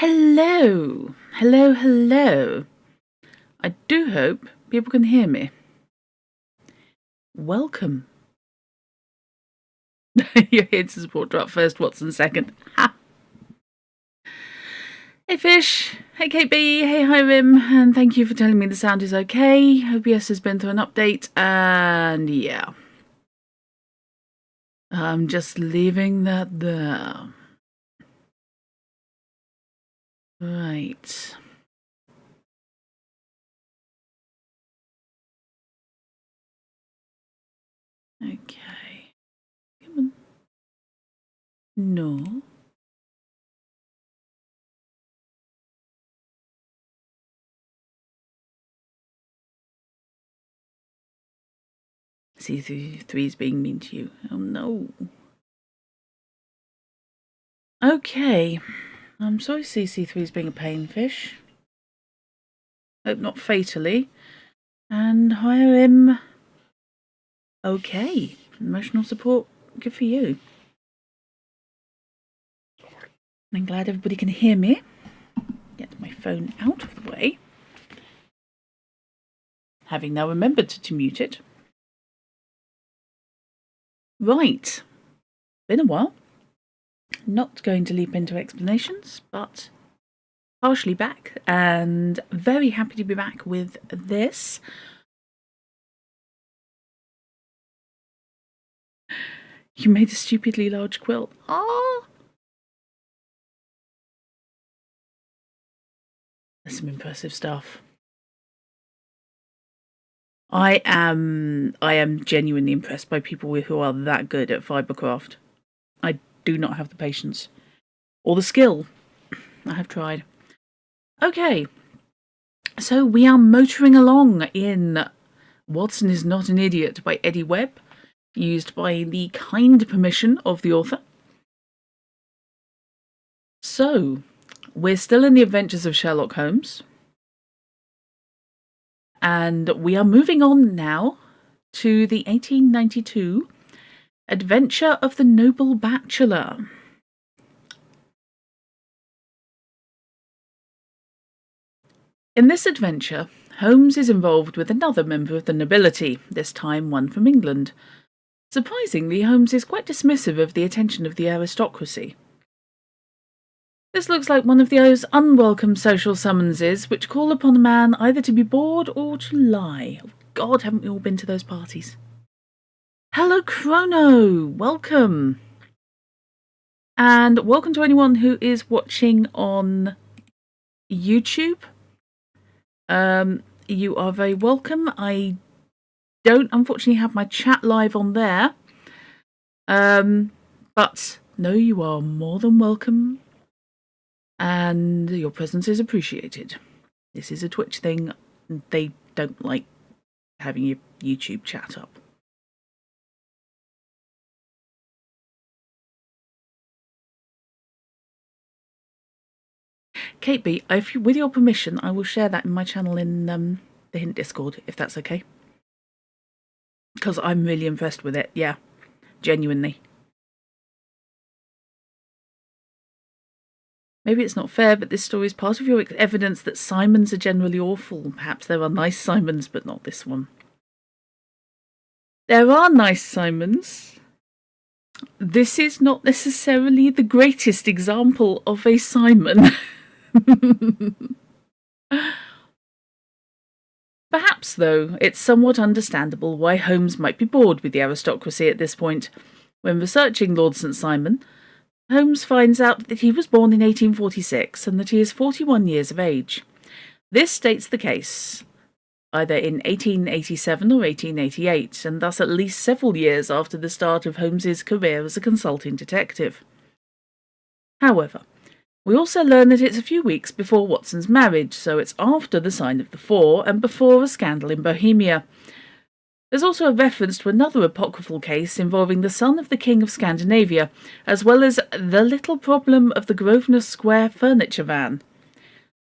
Hello, hello, hello. I do hope people can hear me. Welcome. You're here to support Drop first, Watson second. Ha. Hey Fish, hey KB, hey Hiram, and thank you for telling me the sound is okay. OBS has been through an update, and yeah. I'm just leaving that there. Right. Okay. Come on. No. C3 is being mean to you. Oh no. Okay. I'm sorry CC3 is being a pain, Fish. Hope not fatally. And hire him. Okay. Emotional support. Good for you. I'm glad everybody can hear me. Get my phone out of the way. Having now remembered to mute it. Right. Been a while. Not going to leap into explanations, but partially back, and very happy to be back with this. You made a stupidly large quilt. Ah! That's some impressive stuff. I am genuinely impressed by people who are that good at fibercraft. I do not have the patience or the skill. I have tried. Okay, so we are motoring along in Watson is Not an Idiot by Eddy Webb, used by the kind permission of the author. So, we're still in the adventures of Sherlock Holmes. And we are moving on now to the 1892 Adventure of the Noble Bachelor. In this adventure, Holmes is involved with another member of the nobility, this time one from England. Surprisingly, Holmes is quite dismissive of the attention of the aristocracy. This looks like one of those unwelcome social summonses which call upon a man either to be bored or to lie. Oh God, haven't we all been to those parties? Hello, Chrono! Welcome! And welcome to anyone who is watching on YouTube. You are very welcome. I don't unfortunately have my chat live on there. But no, you are more than welcome. And your presence is appreciated. This is a Twitch thing. They don't like having your YouTube chat up. Kate B, with your permission, I will share that in my channel in the Hint Discord, if that's okay. Because I'm really impressed with it, yeah. Genuinely. Maybe it's not fair, but this story is part of your evidence that Simons are generally awful. Perhaps there are nice Simons, but not this one. There are nice Simons. This is not necessarily the greatest example of a Simon. Perhaps, though, it's somewhat understandable why Holmes might be bored with the aristocracy at this point. When researching Lord St. Simon, Holmes finds out that he was born in 1846 and that he is 41 years of age. This states the case either in 1887 or 1888, and thus at least several years after the start of Holmes's career as a consulting detective. However, we also learn that it's a few weeks before Watson's marriage, so it's after the Sign of the Four and before a scandal in Bohemia. There's also a reference to another apocryphal case involving the son of the King of Scandinavia, as well as the little problem of the Grosvenor Square furniture van.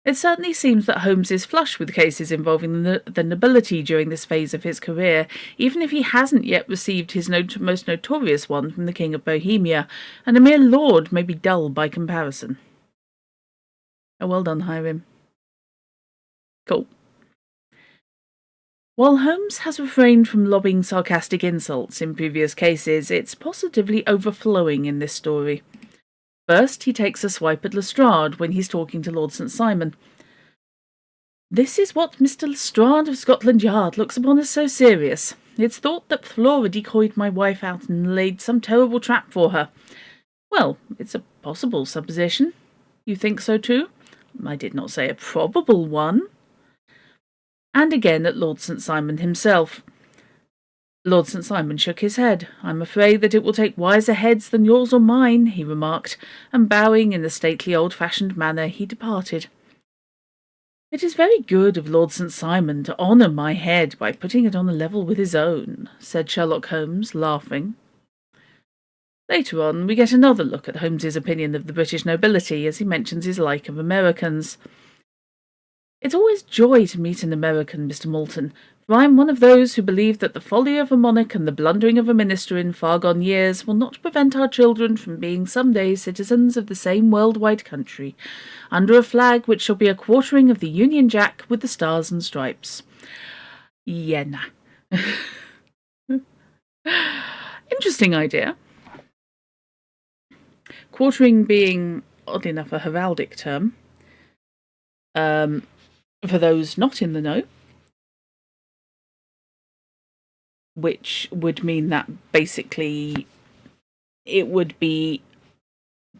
It certainly seems that Holmes is flush with cases involving the nobility during this phase of his career, even if he hasn't yet received his most notorious one from the King of Bohemia, and a mere lord may be dull by comparison. Oh, well done, Hiram. Cool. While Holmes has refrained from lobbing sarcastic insults in previous cases, it's positively overflowing in this story. First, he takes a swipe at Lestrade when he's talking to Lord St. Simon. This is what Mr. Lestrade of Scotland Yard looks upon as so serious. It's thought that Flora decoyed my wife out and laid some terrible trap for her. Well, it's a possible supposition. You think so too? I did not say a probable one. And again at Lord St. Simon himself. Lord St. Simon shook his head. I'm afraid that it will take wiser heads than yours or mine, he remarked, and bowing in a stately old-fashioned manner, he departed. It is very good of Lord St. Simon to honour my head by putting it on a level with his own, said Sherlock Holmes, laughing. Later on, we get another look at Holmes's opinion of the British nobility as he mentions his like of Americans. It's always joy to meet an American, Mr. Moulton, for I am one of those who believe that the folly of a monarch and the blundering of a minister in far-gone years will not prevent our children from being some day citizens of the same world-wide country, under a flag which shall be a quartering of the Union Jack with the stars and stripes. Yena. Interesting idea. Quartering being, oddly enough, a heraldic term. For those not in the know, which would mean that basically it would be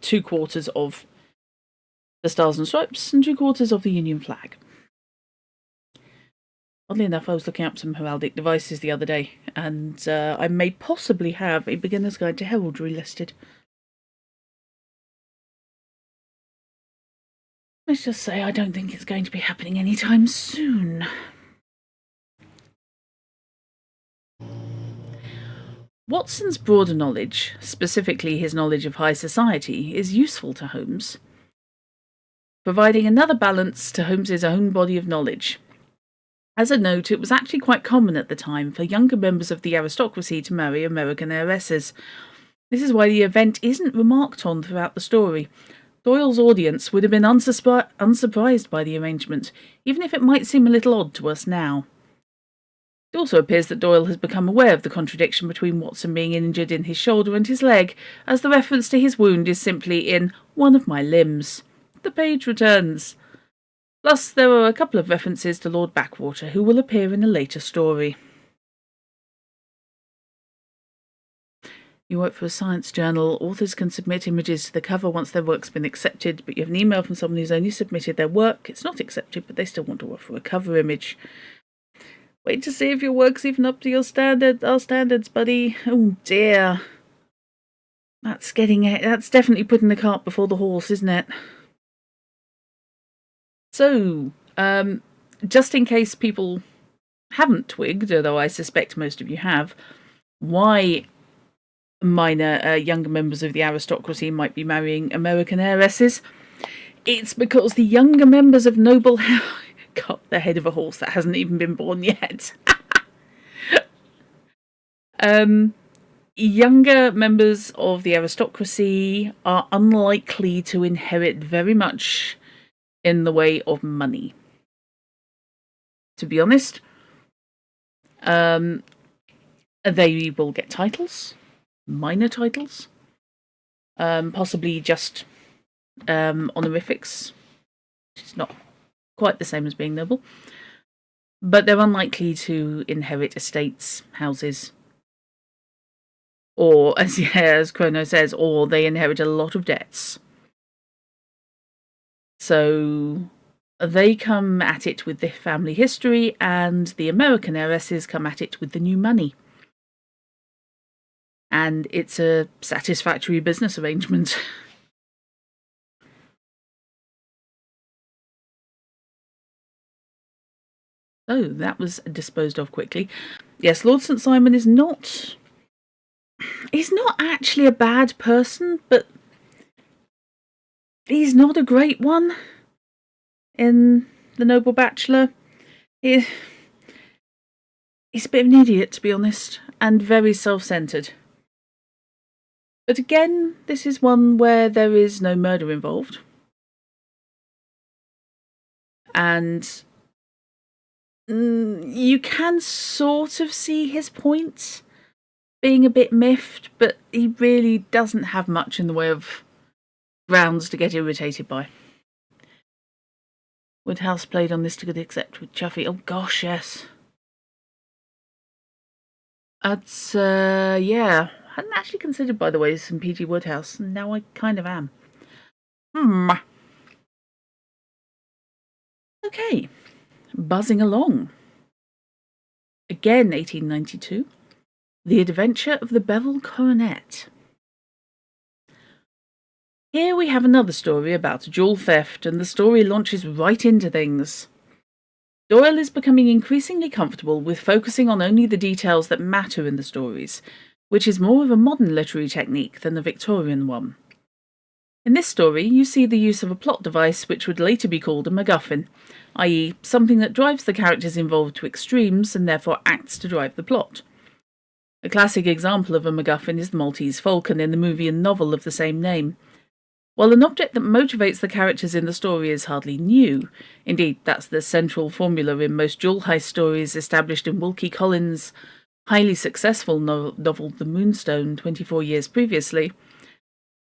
2/4 of the stars and stripes and 2/4 of the Union flag. Oddly enough, I was looking up some heraldic devices the other day, and I may possibly have a beginner's guide to heraldry listed. Let's just say I don't think it's going to be happening anytime soon. Watson's broader knowledge, specifically his knowledge of high society, is useful to Holmes, providing another balance to Holmes's own body of knowledge. As a note, it was actually quite common at the time for younger members of the aristocracy to marry American heiresses. This is why the event isn't remarked on throughout the story. Doyle's audience would have been unsurprised by the arrangement, even if it might seem a little odd to us now. It also appears that Doyle has become aware of the contradiction between Watson being injured in his shoulder and his leg, as the reference to his wound is simply in one of my limbs. The page returns. Plus, there are a couple of references to Lord Backwater, who will appear in a later story. You work for a science journal. Authors can submit images to the cover once their work's been accepted, but you have an email from someone who's only submitted their work. It's not accepted, but they still want to offer a cover image. Wait to see if your work's even up to our standards, buddy. Oh dear. That's definitely putting the cart before the horse, isn't it? So, just in case people haven't twigged, although I suspect most of you have, why minor younger members of the aristocracy might be marrying American heiresses. It's because the younger members of noble got the head of a horse that hasn't even been born yet. Younger members of the aristocracy are unlikely to inherit very much in the way of money. To be honest, they will get titles. Minor titles, possibly just honorifics. It's not quite the same as being noble, but they're unlikely to inherit estates, houses, or, as Chrono says, or they inherit a lot of debts. So they come at it with the family history, and the American heiresses come at it with the new money. And it's a satisfactory business arrangement. Oh, that was disposed of quickly. Yes, Lord St. Simon is not... He's not actually a bad person, but he's not a great one in The Noble Bachelor. He's a bit of an idiot, to be honest, and very self-centred. But again, this is one where there is no murder involved. And you can sort of see his point being a bit miffed, but he really doesn't have much in the way of grounds to get irritated by. Woodhouse played on this to good effect with Chuffy. Oh gosh, yes. That's, yeah. I hadn't actually considered, by the way, some P.G. Woodhouse, and now I kind of am. Okay, buzzing along. Again, 1892. The Adventure of the Bevel Coronet. Here we have another story about a jewel theft, and the story launches right into things. Doyle is becoming increasingly comfortable with focusing on only the details that matter in the stories, which is more of a modern literary technique than a Victorian one. In this story, you see the use of a plot device which would later be called a MacGuffin, i.e. something that drives the characters involved to extremes and therefore acts to drive the plot. A classic example of a MacGuffin is the Maltese Falcon in the movie and novel of the same name. While an object that motivates the characters in the story is hardly new, indeed that's the central formula in most jewel heist stories established in Wilkie Collins' highly successful novel The Moonstone 24 years previously,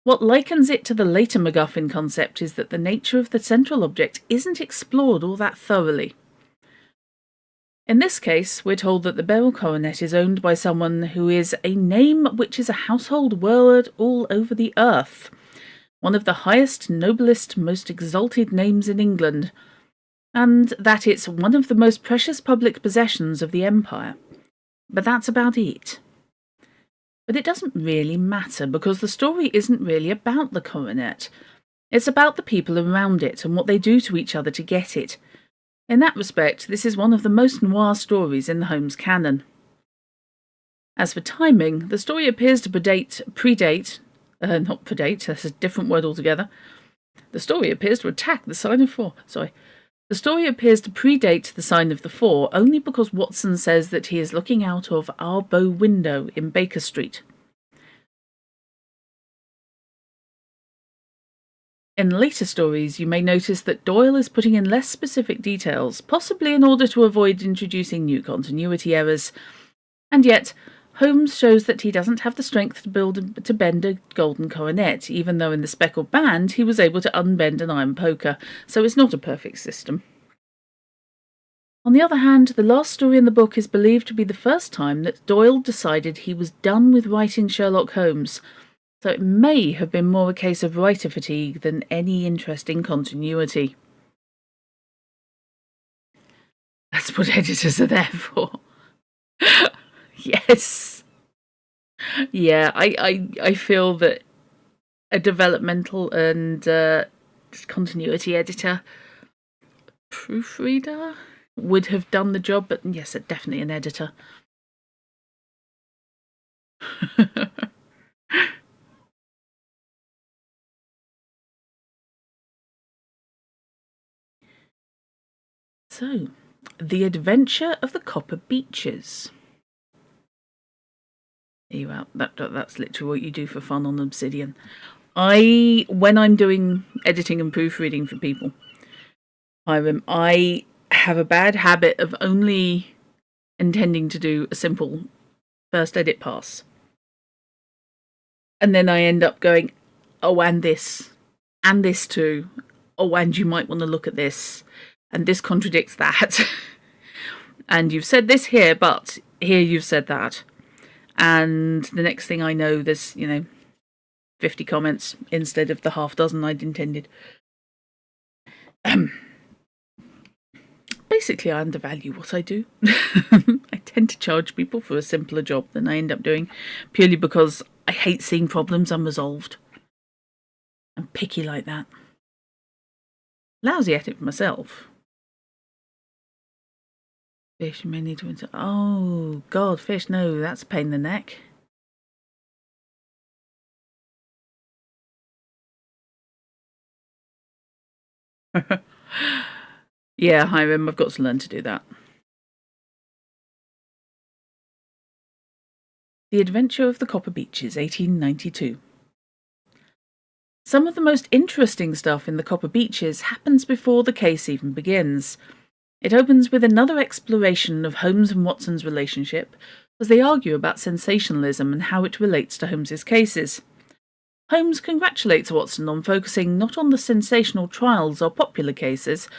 what likens it to the later MacGuffin concept is that the nature of the central object isn't explored all that thoroughly. In this case, we're told that the beryl coronet is owned by someone who is a name which is a household word all over the earth, one of the highest, noblest, most exalted names in England, and that it's one of the most precious public possessions of the empire. But that's about it. But it doesn't really matter, because the story isn't really about the coronet. It's about the people around it and what they do to each other to get it. In that respect, this is one of the most noir stories in the Holmes canon. As for timing, the story appears to not predate, that's a different word altogether. The story appears to attack the sign of four. The story appears to predate the sign of the four only because Watson says that he is looking out of our bow window in Baker Street. In later stories, you may notice that Doyle is putting in less specific details, possibly in order to avoid introducing new continuity errors, and yet Holmes shows that he doesn't have the strength to bend a golden coronet, even though in The Speckled Band he was able to unbend an iron poker, so it's not a perfect system. On the other hand, the last story in the book is believed to be the first time that Doyle decided he was done with writing Sherlock Holmes, so it may have been more a case of writer fatigue than any interest in continuity. That's what editors are there for. Yes. Yeah, I feel that a developmental and continuity editor, proofreader, would have done the job, but yes, definitely an editor. So, The Adventure of the Copper Beeches. That's literally what you do for fun on Obsidian. When I'm doing editing and proofreading for people, I have a bad habit of only intending to do a simple first edit pass. And then I end up going, oh, and this too. Oh, and you might want to look at this. And this contradicts that. And you've said this here, but here you've said that. And the next thing I know, there's, 50 comments instead of the half dozen I'd intended. Basically, I undervalue what I do. I tend to charge people for a simpler job than I end up doing, purely because I hate seeing problems unresolved. I'm picky like that. Lousy at it for myself. Fish, you may need to... Oh, God, fish, no, that's a pain in the neck. Yeah, Hiram, I've got to learn to do that. The Adventure of the Copper Beeches, 1892. Some of the most interesting stuff in the Copper Beeches happens before the case even begins. It opens with another exploration of Holmes and Watson's relationship as they argue about sensationalism and how it relates to Holmes's cases. Holmes congratulates Watson on focusing not on the sensational trials or popular cases,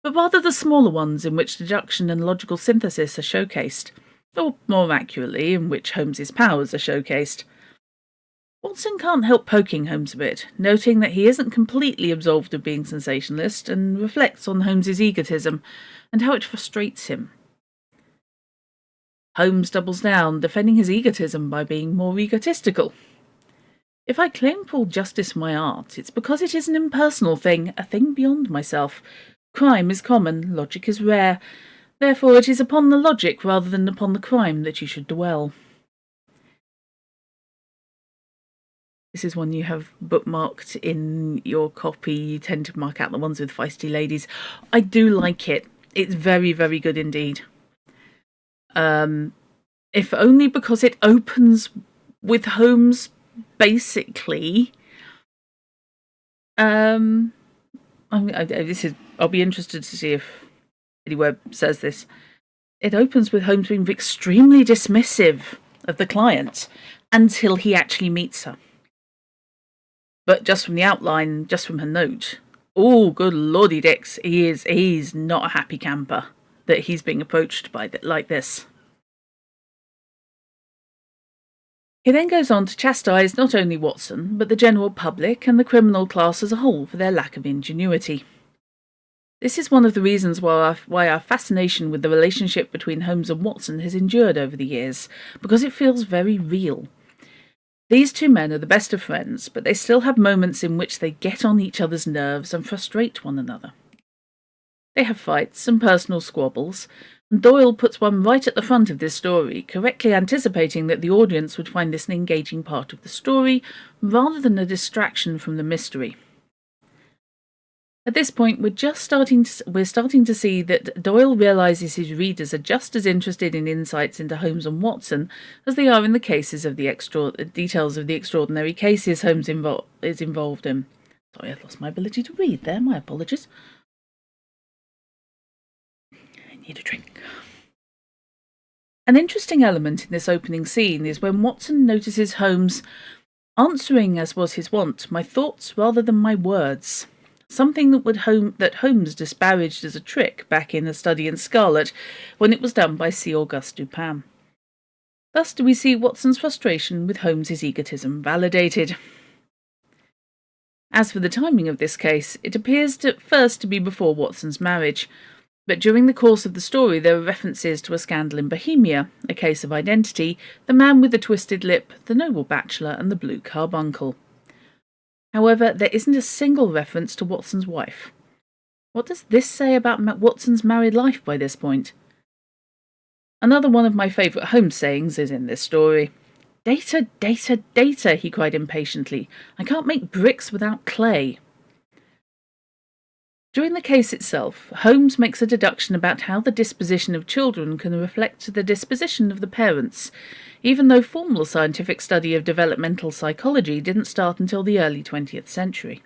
but rather the smaller ones in which deduction and logical synthesis are showcased, or more accurately, in which Holmes's powers are showcased. Watson can't help poking Holmes a bit, noting that he isn't completely absolved of being sensationalist, and reflects on Holmes's egotism and how it frustrates him. Holmes doubles down, defending his egotism by being more egotistical. If I claim full justice for my art, it's because it is an impersonal thing, a thing beyond myself. Crime is common, logic is rare. Therefore it is upon the logic rather than upon the crime that you should dwell. This is one you have bookmarked in your copy. You tend to mark out the ones with feisty ladies. I do like it. It's very, very good indeed. If only because it opens with Holmes basically. I'll be interested to see if Eddy Webb says this. It opens with Holmes being extremely dismissive of the client until he actually meets her. But just from the outline, just from her note, oh, good lordy dicks, he's not a happy camper that he's being approached by like this. He then goes on to chastise not only Watson, but the general public and the criminal class as a whole for their lack of ingenuity. This is one of the reasons why our fascination with the relationship between Holmes and Watson has endured over the years, because it feels very real. These two men are the best of friends, but they still have moments in which they get on each other's nerves and frustrate one another. They have fights and personal squabbles, and Doyle puts one right at the front of this story, correctly anticipating that the audience would find this an engaging part of the story, rather than a distraction from the mystery. At this point, we're starting to see that Doyle realises his readers are just as interested in insights into Holmes and Watson as they are in the cases of the details of the extraordinary cases Holmes is involved in. Sorry, I lost my ability to read there. My apologies. I need a drink. An interesting element in this opening scene is when Watson notices Holmes answering, as was his wont, my thoughts rather than my words. Something that Holmes disparaged as a trick back in A Study in Scarlet, when it was done by C. Auguste Dupin. Thus do we see Watson's frustration with Holmes's egotism validated. As for the timing of this case, it appears at first to be before Watson's marriage, but during the course of the story there are references to a scandal in Bohemia, a case of identity, the man with the twisted lip, the noble bachelor, and the blue carbuncle. However, there isn't a single reference to Watson's wife. What does this say about Watson's married life by this point? Another one of my favourite Holmes sayings is in this story. Data, data, data, he cried impatiently. I can't make bricks without clay. During the case itself, Holmes makes a deduction about how the disposition of children can reflect the disposition of the parents, even though formal scientific study of developmental psychology didn't start until the early 20th century.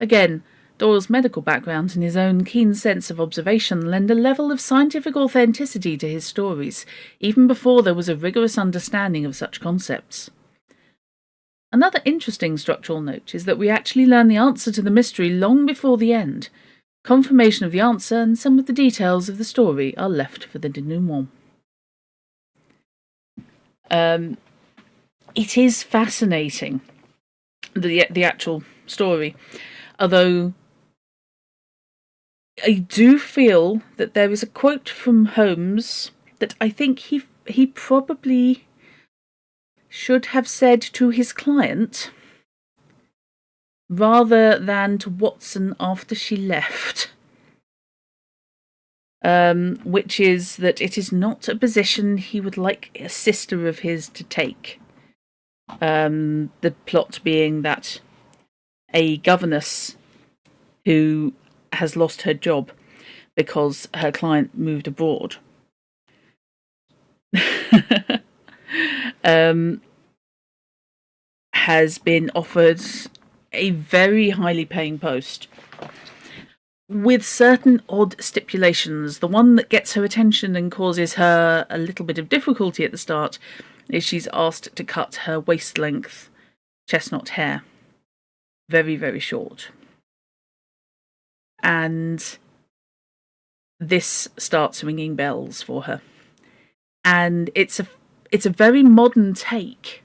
Again, Doyle's medical background and his own keen sense of observation lend a level of scientific authenticity to his stories, even before there was a rigorous understanding of such concepts. Another interesting structural note is that we actually learn the answer to the mystery long before the end. Confirmation of the answer and some of the details of the story are left for the denouement. It is fascinating, the actual story, although I do feel that there is a quote from Holmes that I think he probably should have said to his client rather than to Watson after she left, which is that it is not a position he would like a sister of his to take. The plot being that a governess who has lost her job because her client moved abroad has been offered a very highly paying post, with certain odd stipulations. The one that gets her attention and causes her a little bit of difficulty at the start is she's asked to cut her waist-length chestnut hair. Very, very short. And this starts ringing bells for her. And it's a very modern take,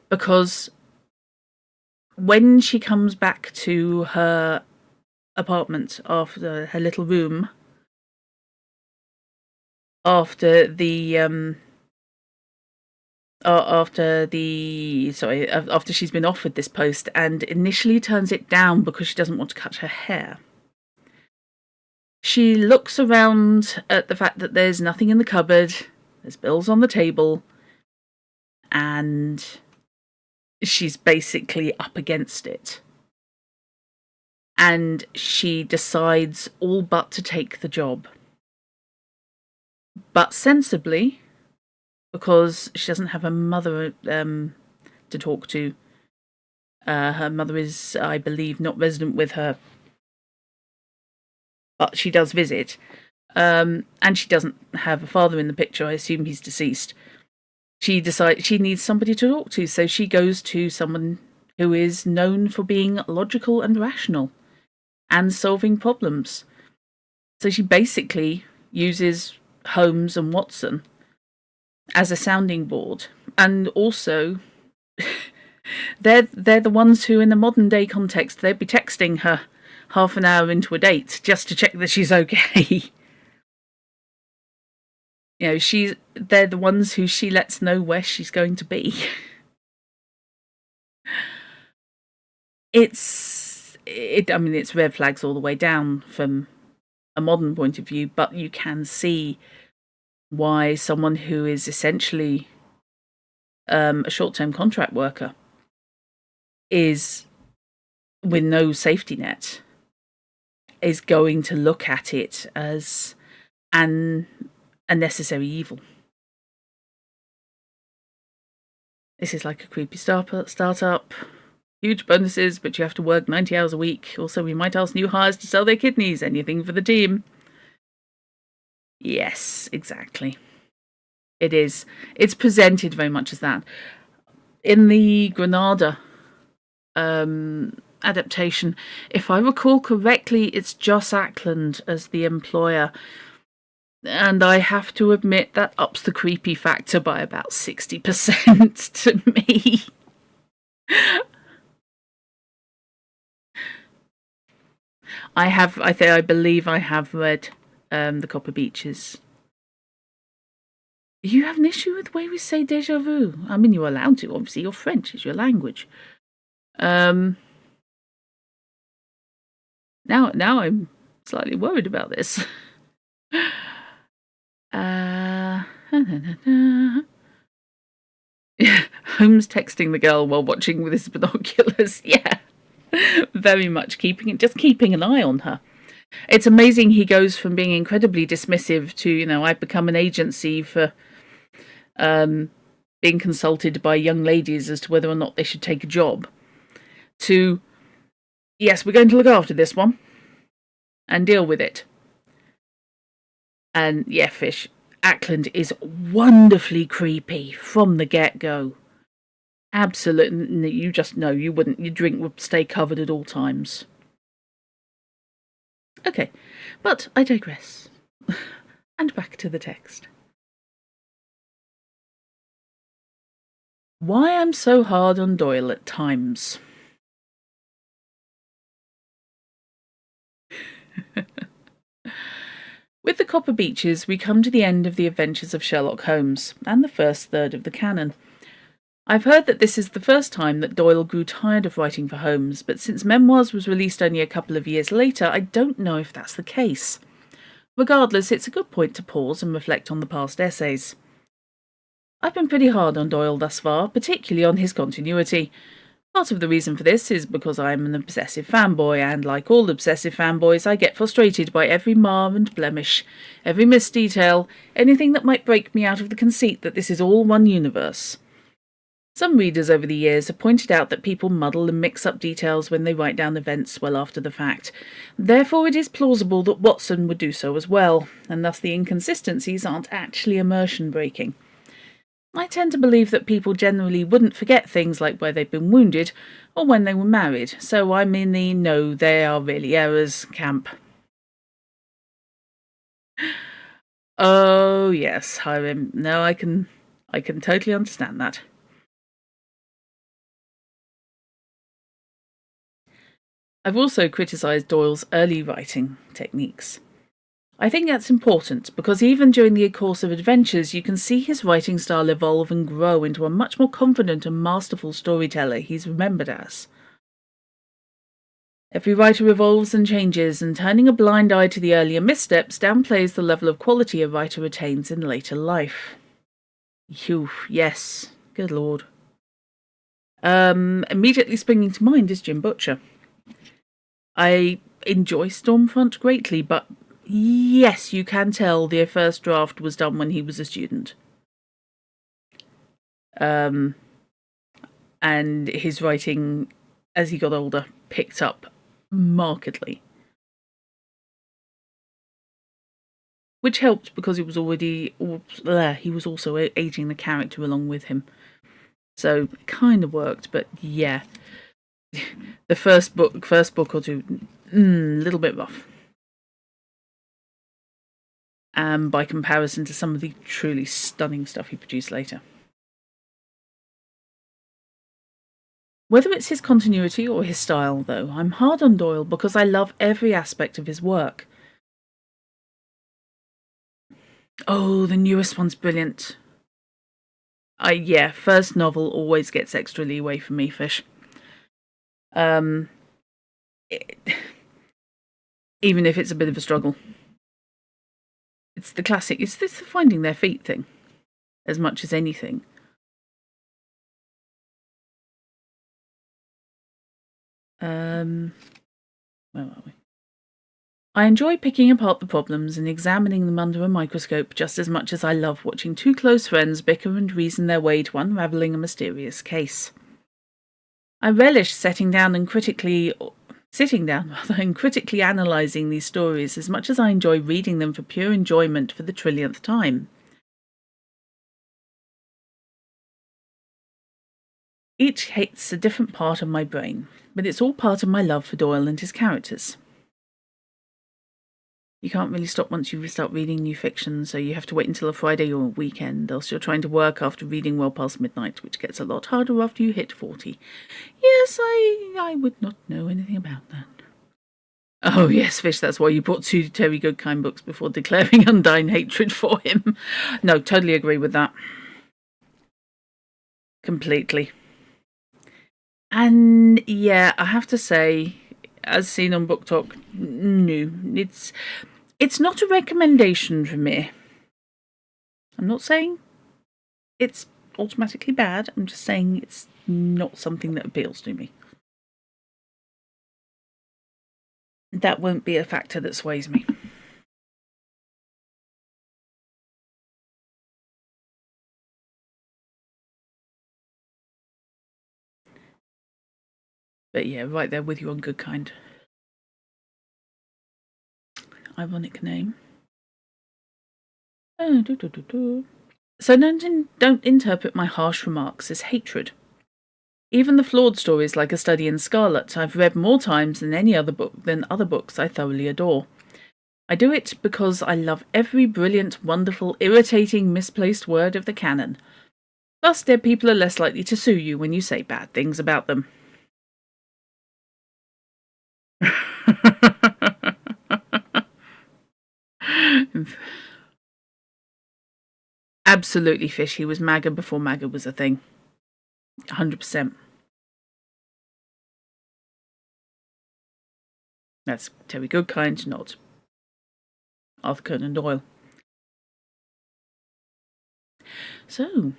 because when she comes back to her apartment, after her little room, after she's been offered this post and initially turns it down because she doesn't want to cut her hair, she looks around at the fact that there's nothing in the cupboard, there's bills on the table, and she's basically up against it. And she decides all but to take the job. But sensibly, because she doesn't have a mother to talk to. Her mother is, I believe, not resident with her, but she does visit. And she doesn't have a father in the picture. I assume he's deceased. She decides she needs somebody to talk to, so she goes to someone who is known for being logical and rational and solving problems. So she basically uses Holmes and Watson as a sounding board. And also, they're the ones who, in the modern day context, they'd be texting her half an hour into a date just to check that she's okay. You know, they're the ones who she lets know where she's going to be. It's red flags all the way down from a modern point of view, but you can see why someone who is essentially a short-term contract worker is with no safety net is going to look at it as an unnecessary evil. This is like a creepy startup. Huge bonuses, but you have to work 90 hours a week. Also, we might ask new hires to sell their kidneys. Anything for the team. Yes, exactly. It is. It's presented very much as that. In the Granada adaptation, if I recall correctly, it's Joss Ackland as the employer. And I have to admit that ups the creepy factor by about 60% to me. I believe I have read the Copper Beeches. You have an issue with the way we say déjà vu? I mean, you're allowed to. Obviously, your French is your language. Now I'm slightly worried about this. Holmes texting the girl while watching with his binoculars. Yeah, very much keeping an eye on her. It's amazing he goes from being incredibly dismissive to, I've become an agency for being consulted by young ladies as to whether or not they should take a job, to, yes, we're going to look after this one and deal with it. And yeah, Fish, Ackland is wonderfully creepy from the get-go. Absolutely, you just know you wouldn't. Your drink would stay covered at all times. Okay, but I digress. And back to the text. Why I'm so hard on Doyle at times. With the Copper Beeches, we come to the end of the adventures of Sherlock Holmes, and the first third of the canon. I've heard that this is the first time that Doyle grew tired of writing for Holmes, but since Memoirs was released only a couple of years later, I don't know if that's the case. Regardless, it's a good point to pause and reflect on the past essays. I've been pretty hard on Doyle thus far, particularly on his continuity. Part of the reason for this is because I'm an obsessive fanboy, and like all obsessive fanboys, I get frustrated by every mar and blemish, every missed detail, anything that might break me out of the conceit that this is all one universe. Some readers over the years have pointed out that people muddle and mix up details when they write down events well after the fact. Therefore, it is plausible that Watson would do so as well, and thus the inconsistencies aren't actually immersion-breaking. I tend to believe that people generally wouldn't forget things like where they've been wounded or when they were married, so I'm in the no, they are really errors camp. Oh yes, Hiram. No, I can totally understand that. I've also criticised Doyle's early writing techniques. I think that's important because even during the course of adventures, you can see his writing style evolve and grow into a much more confident and masterful storyteller he's remembered as. Every writer evolves and changes, and turning a blind eye to the earlier missteps downplays the level of quality a writer attains in later life. Phew, yes, good lord. Immediately springing to mind is Jim Butcher. I enjoy Stormfront greatly, but yes, you can tell the first draft was done when he was a student. And his writing, as he got older, picked up markedly. Which helped because he was also aging the character along with him. So it kind of worked, but yeah. The first book or two, a little bit rough. By comparison to some of the truly stunning stuff he produced later. Whether it's his continuity or his style, though, I'm hard on Doyle because I love every aspect of his work. Oh, the newest one's brilliant. First novel always gets extra leeway for me, Fish. Even if it's a bit of a struggle. It's the classic, it's this finding their feet thing, as much as anything. Where are we? I enjoy picking apart the problems and examining them under a microscope just as much as I love watching two close friends bicker and reason their way to unravelling a mysterious case. I relish sitting down and critically analysing these stories as much as I enjoy reading them for pure enjoyment for the trillionth time. Each hits a different part of my brain, but it's all part of my love for Doyle and his characters. You can't really stop once you start reading new fiction, so you have to wait until a Friday or a weekend, else you're trying to work after reading well past midnight, which gets a lot harder after you hit 40. Yes, I would not know anything about that. Oh yes, Fish, that's why you bought 2 Terry Goodkind books before declaring undying hatred for him. No, totally agree with that. Completely. And yeah, I have to say, as seen on Book Talk, no, it's not a recommendation for me. I'm not saying it's automatically bad, I'm just saying it's not something that appeals to me. That won't be a factor that sways me. But yeah, right there with you on Goodkind. Ironic name. So don't interpret my harsh remarks as hatred. Even the flawed stories like A Study in Scarlet I've read more times than other books I thoroughly adore. I do it because I love every brilliant, wonderful, irritating, misplaced word of the canon. Thus, dead people are less likely to sue you when you say bad things about them. Absolutely, Fish. He was MAGA before MAGA was a thing. 100%. That's Terry Goodkind, not Arthur Conan Doyle. So,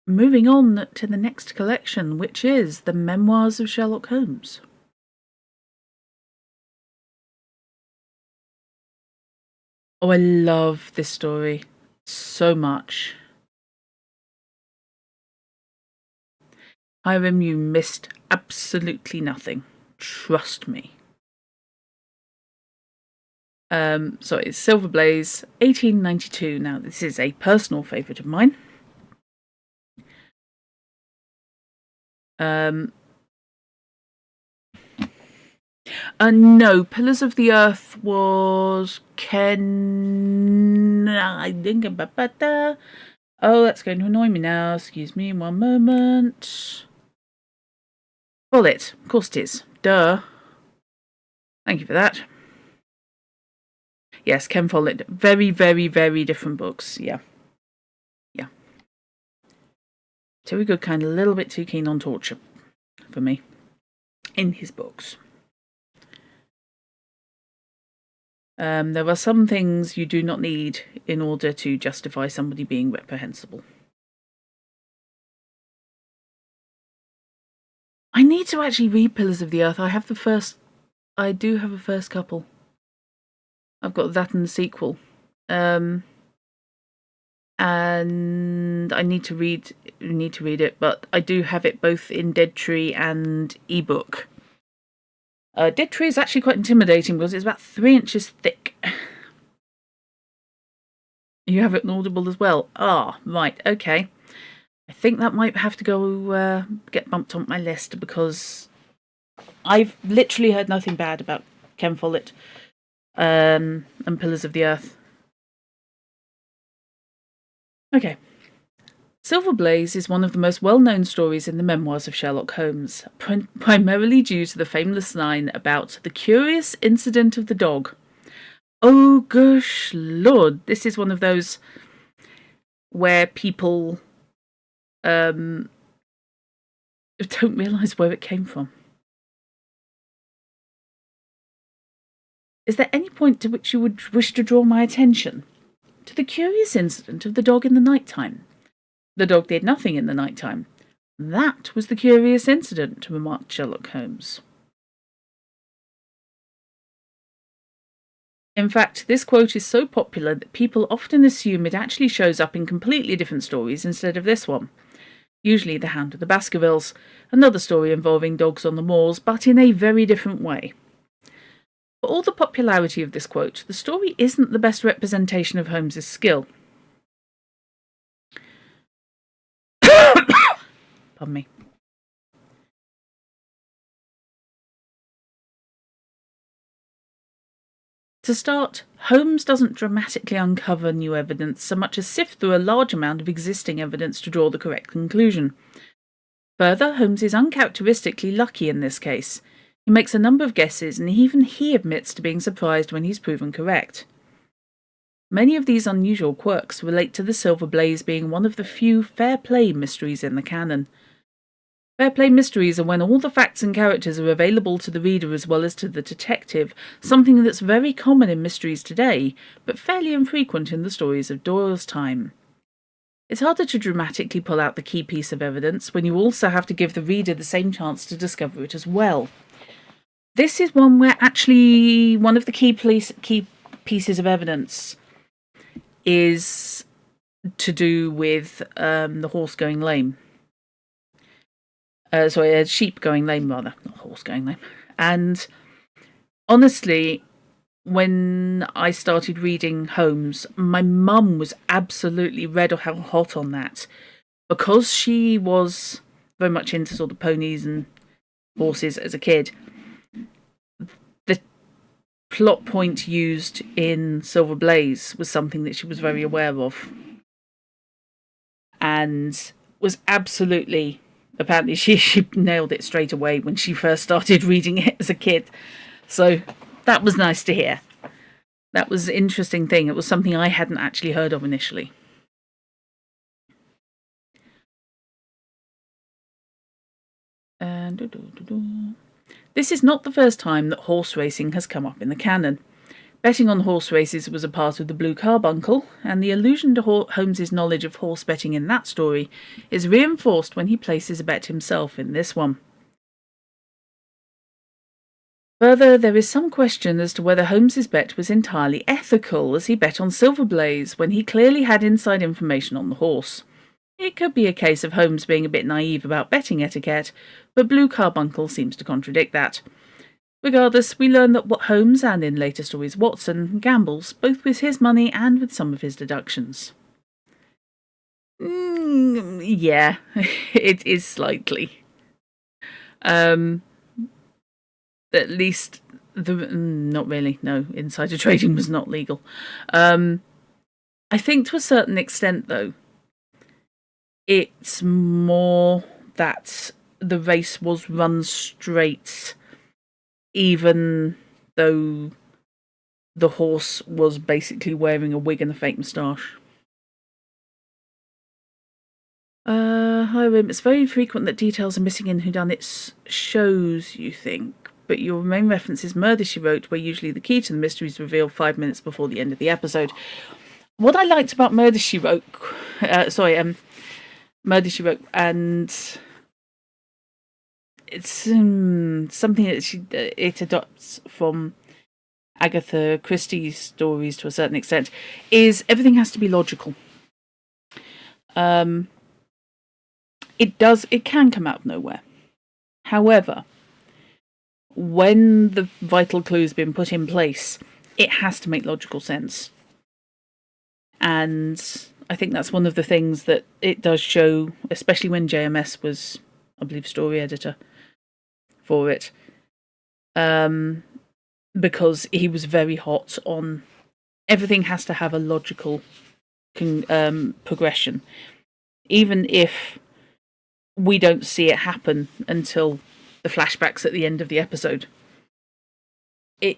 moving on to the next collection, which is The Memoirs of Sherlock Holmes. Oh, I love this story so much. Hiram, you missed absolutely nothing. Trust me. So it's Silver Blaze, 1892. Now, this is a personal favourite of mine. No, Pillars of the Earth was Ken. I think. Oh, that's going to annoy me now. Excuse me, one moment. Follett, of course it is. Duh. Thank you for that. Yes, Ken Follett. Very, very, very different books. Yeah. Terry Goodkind, a little bit too keen on torture for me in his books. There are some things you do not need in order to justify somebody being reprehensible. I need to actually read Pillars of the Earth. I do have a first couple. I've got that and the sequel. And I need to read it, but I do have it both in Dead Tree and ebook. Dead Tree is actually quite intimidating because it's about 3 inches thick. You have it on Audible as well. Ah, right, okay. I think that might have to go get bumped on my list because I've literally heard nothing bad about Ken Follett and Pillars of the Earth. Okay. Silver Blaze is one of the most well-known stories in the memoirs of Sherlock Holmes, primarily due to the famous line about the curious incident of the dog. Oh, gosh, Lord, this is one of those where people don't realise where it came from. Is there any point to which you would wish to draw my attention? To the curious incident of the dog in the night time. The dog did nothing in the night time. That was the curious incident, remarked Sherlock Holmes. In fact, this quote is so popular that people often assume it actually shows up in completely different stories instead of this one. Usually The Hound of the Baskervilles, another story involving dogs on the moors, but in a very different way. For all the popularity of this quote, the story isn't the best representation of Holmes's skill. Pardon me. To start, Holmes doesn't dramatically uncover new evidence so much as sift through a large amount of existing evidence to draw the correct conclusion. Further, Holmes is uncharacteristically lucky in this case. He makes a number of guesses, and even he admits to being surprised when he's proven correct. Many of these unusual quirks relate to the Silver Blaze being one of the few fair play mysteries in the canon. Fair play mysteries are when all the facts and characters are available to the reader as well as to the detective, something that's very common in mysteries today, but fairly infrequent in the stories of Doyle's time. It's harder to dramatically pull out the key piece of evidence when you also have to give the reader the same chance to discover it as well. This is one where actually one of the key pieces of evidence is to do with the horse going lame. A sheep going lame, rather, not horse going lame. And honestly, when I started reading Holmes, my mum was absolutely red hot on that because she was very much into sort of ponies and horses as a kid. The plot point used in Silver Blaze was something that she was very aware of and was absolutely... Apparently she nailed it straight away when she first started reading it as a kid. So that was nice to hear. That was an interesting thing. It was something I hadn't actually heard of initially. This is not the first time that horse racing has come up in the canon. Betting on horse races was a part of the Blue Carbuncle, and the allusion to Holmes's knowledge of horse betting in that story is reinforced when he places a bet himself in this one. Further, there is some question as to whether Holmes's bet was entirely ethical, as he bet on Silver Blaze when he clearly had inside information on the horse. It could be a case of Holmes being a bit naive about betting etiquette, but Blue Carbuncle seems to contradict that. Regardless, we learn that Holmes, and in later stories Watson, gambles, both with his money and with some of his deductions. Yeah, it is slightly. At least, not really, no, insider trading was not legal. I think to a certain extent, though, it's more that the race was run straight, even though the horse was basically wearing a wig and a fake moustache. Hi, Wim. It's very frequent that details are missing in whodunit shows, you think, but your main reference is Murder, She Wrote, where usually the key to the mystery is revealed 5 minutes before the end of the episode. What I liked about Murder, She Wrote, Murder, She Wrote, and it's something that it adopts from Agatha Christie's stories to a certain extent, is everything has to be logical. It can come out of nowhere. However, when the vital clue's been put in place, it has to make logical sense. And I think that's one of the things that it does show, especially when JMS was, I believe, story editor for it. Because he was very hot on everything has to have a logical progression. Even if we don't see it happen until the flashbacks at the end of the episode, it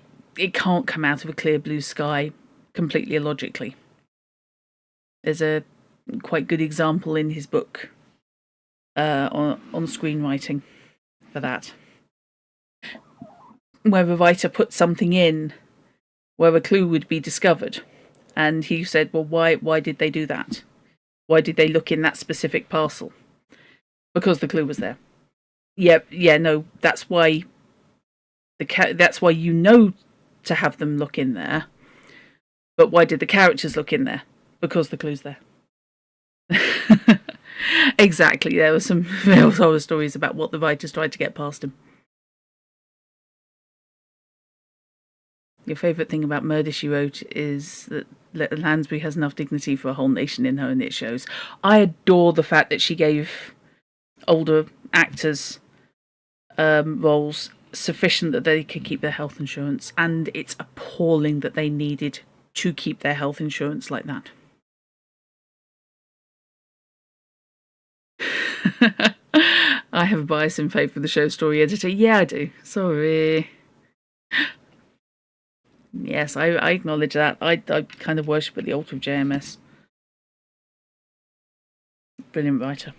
can't come out of a clear blue sky completely illogically. There's a quite good example in his book on screenwriting for that, where the writer put something in where a clue would be discovered, and he said, well, why did they do that? Why did they look in that specific parcel? Because the clue was there. No, that's why that's why you know to have them look in there. But why did the characters look in there? Because the clue's there. Exactly. There were horror stories about what the writers tried to get past him. Your favourite thing about Murder, She Wrote is that Lansbury has enough dignity for a whole nation in her, and it shows. I adore the fact that she gave older actors roles sufficient that they could keep their health insurance, and it's appalling that they needed to keep their health insurance like that. I have a bias in favour of the show story editor. Yeah, I do. Sorry. Yes, I acknowledge that. I kind of worship at the altar of JMS. Brilliant writer.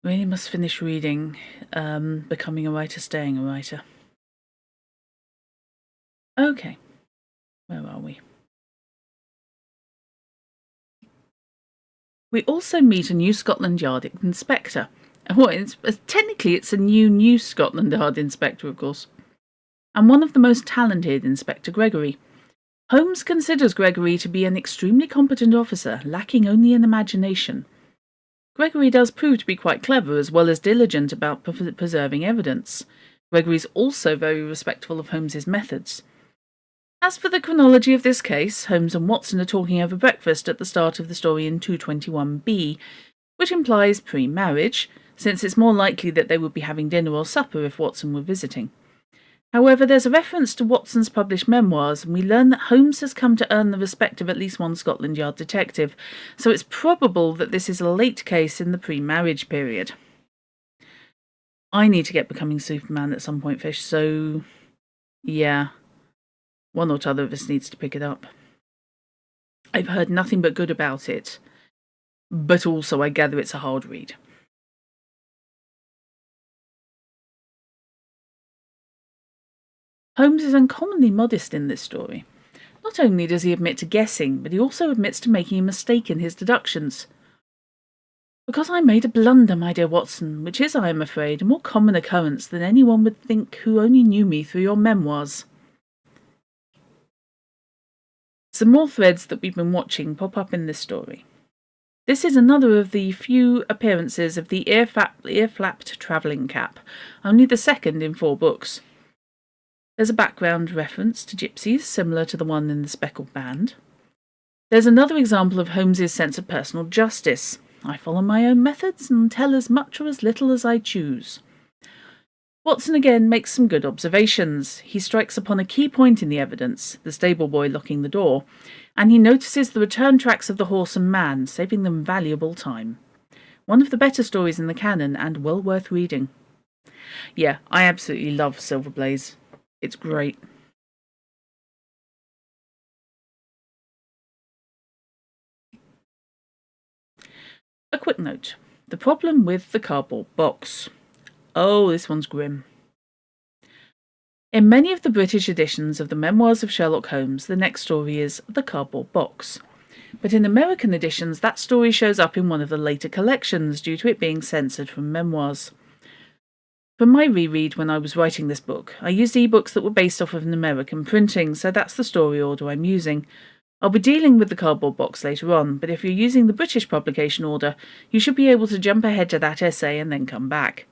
Really must finish reading Becoming a Writer, Staying a Writer. Okay. Where are we? We also meet a new Scotland Yard inspector. Well, technically it's a new Scotland Yard inspector, of course. And one of the most talented, Inspector Gregory. Holmes considers Gregory to be an extremely competent officer, lacking only in imagination. Gregory does prove to be quite clever, as well as diligent about preserving evidence. Gregory's also very respectful of Holmes's methods. As for the chronology of this case, Holmes and Watson are talking over breakfast at the start of the story in 221b, which implies pre-marriage, since it's more likely that they would be having dinner or supper if Watson were visiting. However, there's a reference to Watson's published memoirs, and we learn that Holmes has come to earn the respect of at least one Scotland Yard detective, so it's probable that this is a late case in the pre-marriage period. I need to get Becoming Superman at some point, Fish, so yeah. One or t'other of us needs to pick it up. I've heard nothing but good about it, but also I gather it's a hard read. Holmes is uncommonly modest in this story. Not only does he admit to guessing, but he also admits to making a mistake in his deductions. Because I made a blunder, my dear Watson, which is, I am afraid, a more common occurrence than anyone would think who only knew me through your memoirs. Some more threads that we've been watching pop up in this story. This is another of the few appearances of the ear-flapped travelling cap, only the second in 4 books. There's a background reference to gypsies, similar to the one in The Speckled Band. There's another example of Holmes's sense of personal justice. I follow my own methods and tell as much or as little as I choose. Watson again makes some good observations. He strikes upon a key point in the evidence, the stable boy locking the door, and he notices the return tracks of the horse and man, saving them valuable time. One of the better stories in the canon, and well worth reading. Yeah, I absolutely love Silver Blaze. It's great. A quick note. The problem with the cardboard box. Oh, this one's grim. In many of the British editions of the Memoirs of Sherlock Holmes, the next story is The Cardboard Box. But in American editions, that story shows up in one of the later collections due to it being censored from memoirs. For my reread when I was writing this book, I used ebooks that were based off of an American printing, so that's the story order I'm using. I'll be dealing with the cardboard box later on, but if you're using the British publication order, you should be able to jump ahead to that essay and then come back.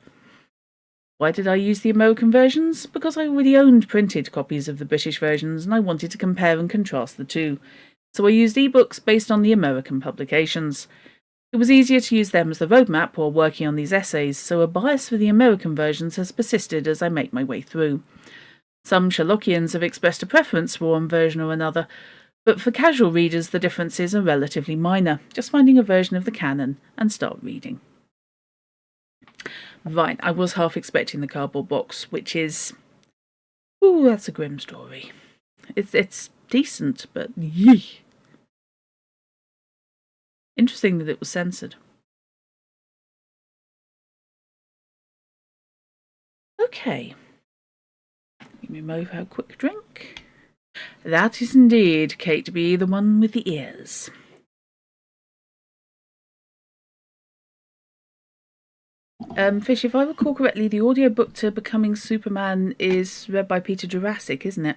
Why did I use the American versions? Because I already owned printed copies of the British versions and I wanted to compare and contrast the two. So I used ebooks based on the American publications. It was easier to use them as the roadmap while working on these essays, so a bias for the American versions has persisted as I make my way through. Some Sherlockians have expressed a preference for one version or another, but for casual readers the differences are relatively minor, just finding a version of the canon and start reading. Right, I was half expecting the cardboard box, which is... ooh, that's a grim story. It's decent, but yee. Interesting that it was censored. Okay. Let me move her quick drink. That is indeed Kate B, the one with the ears. Fish, if I recall correctly, the audiobook to Becoming Superman is read by Peter Jurassic, isn't it?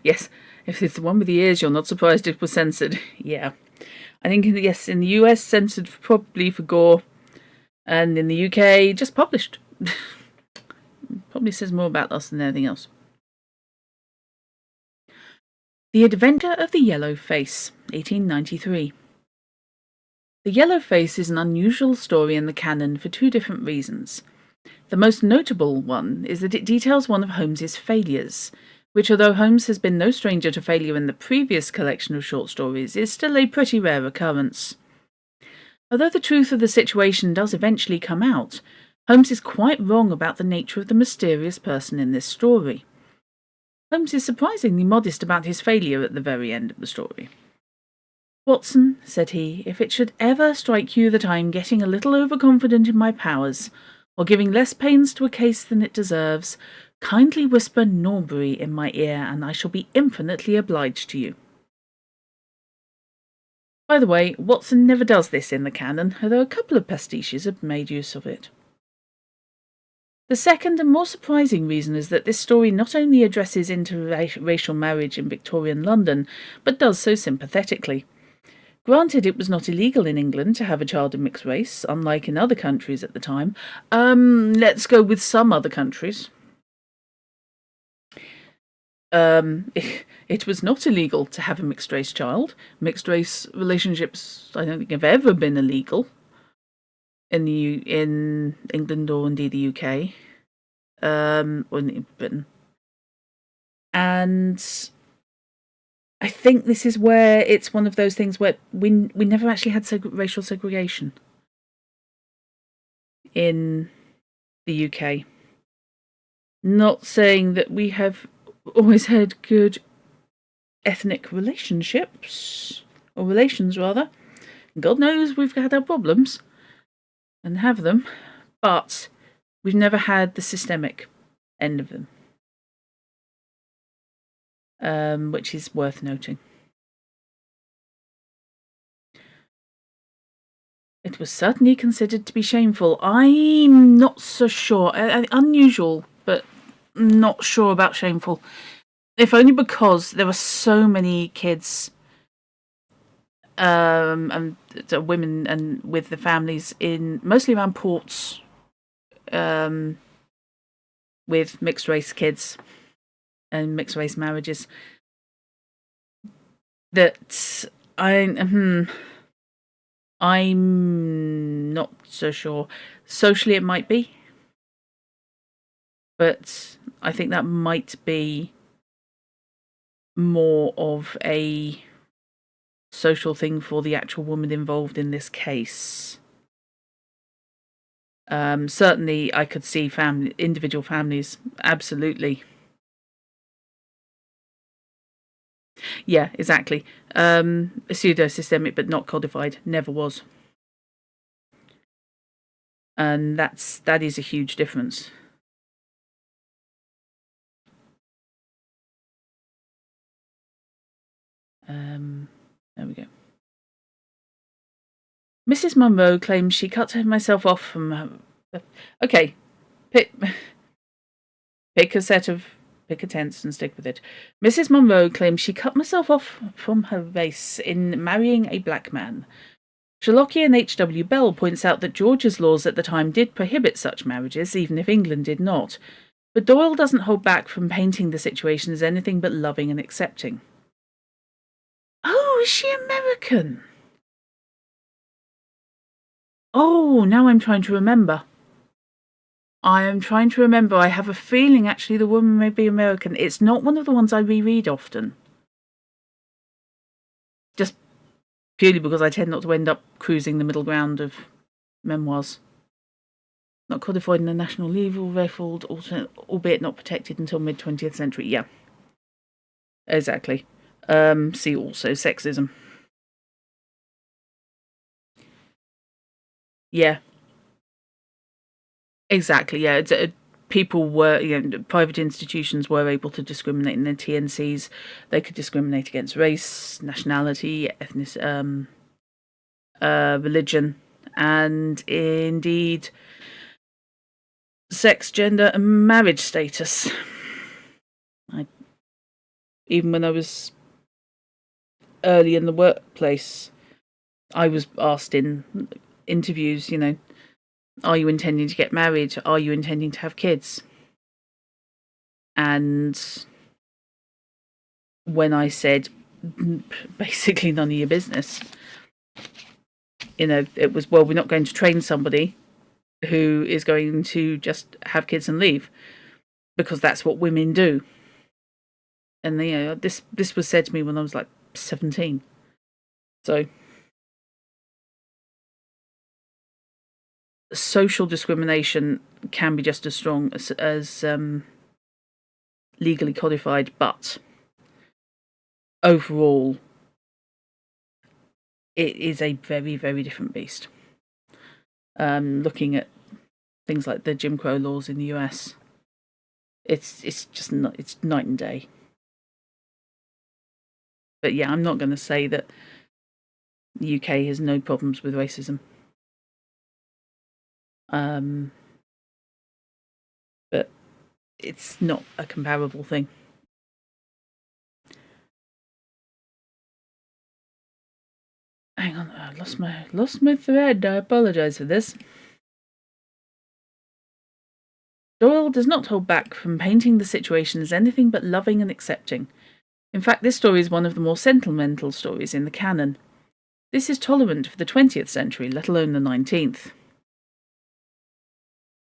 Yes, if it's the one with the ears, you're not surprised it was censored. Yeah. I think, yes, in the US, censored probably for gore, and in the UK, just published. Probably says more about us than anything else. The Adventure of the Yellow Face, 1893. The Yellow Face is an unusual story in the canon for 2 different reasons. The most notable one is that it details one of Holmes's failures, which, although Holmes has been no stranger to failure in the previous collection of short stories, is still a pretty rare occurrence. Although the truth of the situation does eventually come out, Holmes is quite wrong about the nature of the mysterious person in this story. Holmes is surprisingly modest about his failure at the very end of the story. "Watson," said he, "if it should ever strike you that I am getting a little overconfident in my powers, or giving less pains to a case than it deserves, kindly whisper Norbury in my ear, and I shall be infinitely obliged to you." By the way, Watson never does this in the canon, although a couple of pastiches have made use of it. The second and more surprising reason is that this story not only addresses interracial marriage in Victorian London, but does so sympathetically. Granted, it was not illegal in England to have a child of mixed race, unlike in other countries at the time. Let's go with some other countries. It was not illegal to have a mixed race child. Mixed race relationships, I don't think, have ever been illegal in England or indeed the UK, or in Britain. And I think this is where it's one of those things where we never actually had racial segregation in the UK. Not saying that we have always had good ethnic relationships, or relations rather. God knows we've had our problems and have them, but we've never had the systemic end of them, which is worth noting. It was certainly considered to be shameful. I'm not so sure. Unusual, but not sure about shameful. If only because there were so many kids and women and with the families in mostly around ports with mixed race kids and mixed race marriages that I'm not so sure. Socially, it might be, but I think that might be more of a social thing for the actual woman involved in this case. Certainly, I could see individual families, absolutely. Yeah, exactly. Pseudo-systemic, but not codified. Never was. And that is a huge difference. There we go. Mrs. Munro claims she cut herself off from her... Okay, pick a tense and stick with it. Mrs. Munro claims she cut herself off from her race in marrying a black man. Sherlockian H.W. Bell points out that Georgia's laws at the time did prohibit such marriages, even if England did not. But Doyle doesn't hold back from painting the situation as anything but loving and accepting. Oh, is she American? Oh, now I'm trying to remember. I have a feeling, actually, the woman may be American. It's not one of the ones I reread often. Just purely because I tend not to end up cruising the middle ground of memoirs. Not codified in the National Legal Record, albeit not protected until mid-20th century. Yeah. Exactly. See also sexism. Yeah. Exactly, yeah. People were, private institutions were able to discriminate in the TNCs. They could discriminate against race, nationality, ethnic, religion, and indeed sex, gender, and marriage status. Even when I was early in the workplace, I was asked in interviews, are you intending to get married? Are you intending to have kids? And when I said, basically none of your business, it was, well, we're not going to train somebody who is going to just have kids and leave, because that's what women do. And this was said to me when I was like 17. So social discrimination can be just as strong as legally codified, but overall it is a very, very different beast. Looking at things like the Jim Crow laws in the US, it's just not, it's night and day. But yeah, I'm not going to say that the UK has no problems with racism. But it's not a comparable thing. Hang on, I lost my thread. I apologise for this. Doyle does not hold back from painting the situation as anything but loving and accepting. In fact, this story is one of the more sentimental stories in the canon. This is tolerant for the 20th century, let alone the 19th.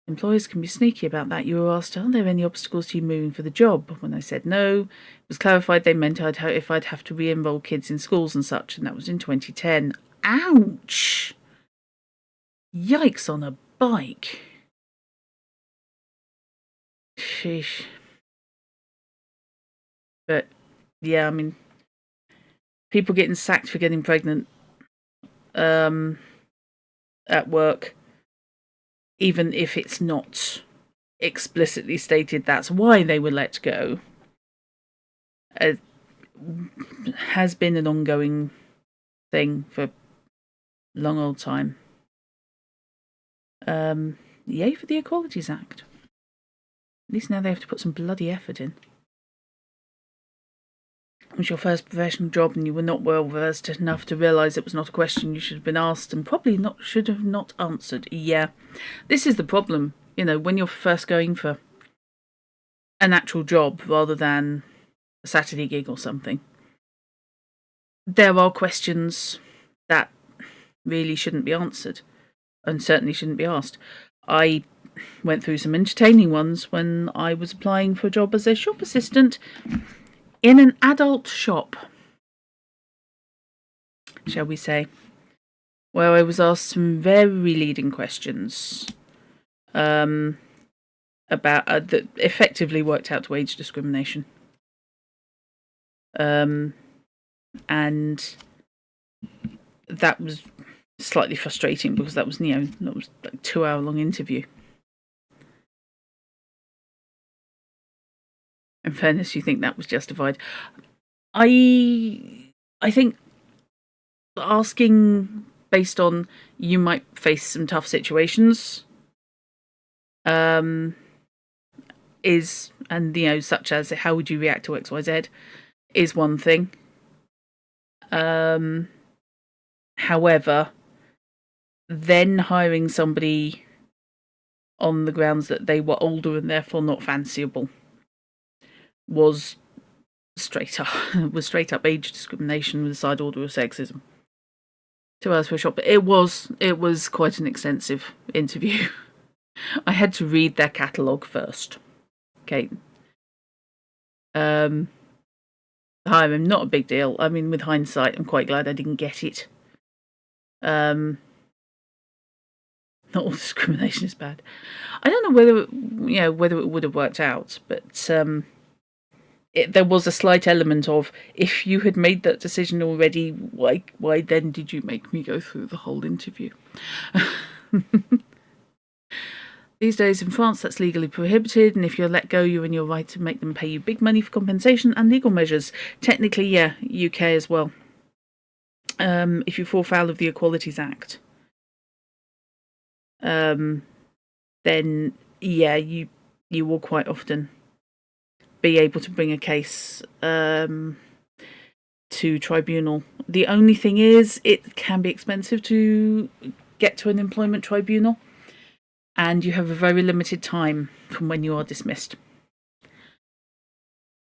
Employers can be sneaky about that. You were asked, are there any obstacles to you moving for the job? When I said no, it was clarified they meant if I'd have to re-enroll kids in schools and such, and that was in 2010. Ouch! Yikes on a bike. Sheesh. But, yeah, I mean, people getting sacked for getting pregnant at work, even if it's not explicitly stated that's why they were let go, has been an ongoing thing for a long old time. Yay for the Equalities Act. At least now they have to put some bloody effort in. It was your first professional job and you were not well versed enough to realise it was not a question you should have been asked and probably should have not answered. Yeah, this is the problem, when you're first going for an actual job rather than a Saturday gig or something. There are questions that really shouldn't be answered and certainly shouldn't be asked. I went through some entertaining ones when I was applying for a job as a shop assistant in an adult shop, shall we say, where I was asked some very leading questions about that effectively worked out to age discrimination. And that was slightly frustrating because that was like a 2-hour-long interview. In fairness, you think that was justified. I think asking based on you might face some tough situations is, and such as how would you react to XYZ, is one thing. However, then hiring somebody on the grounds that they were older and therefore not fanciable was straight up age discrimination with a side order of sexism. 2 hours for a shop. It was quite an extensive interview. I had to read their catalogue first. Okay. Hiring, not a big deal. I mean, with hindsight, I'm quite glad I didn't get it. Not all discrimination is bad. I don't know whether it would have worked out, but there was a slight element of, if you had made that decision already, why then did you make me go through the whole interview? These days in France, that's legally prohibited, and if you're let go, you're in your right to make them pay you big money for compensation and legal measures. Technically, yeah, UK as well. If you fall foul of the Equalities Act, then yeah, you will quite often be able to bring a case to tribunal. The only thing is, it can be expensive to get to an employment tribunal, and you have a very limited time from when you are dismissed.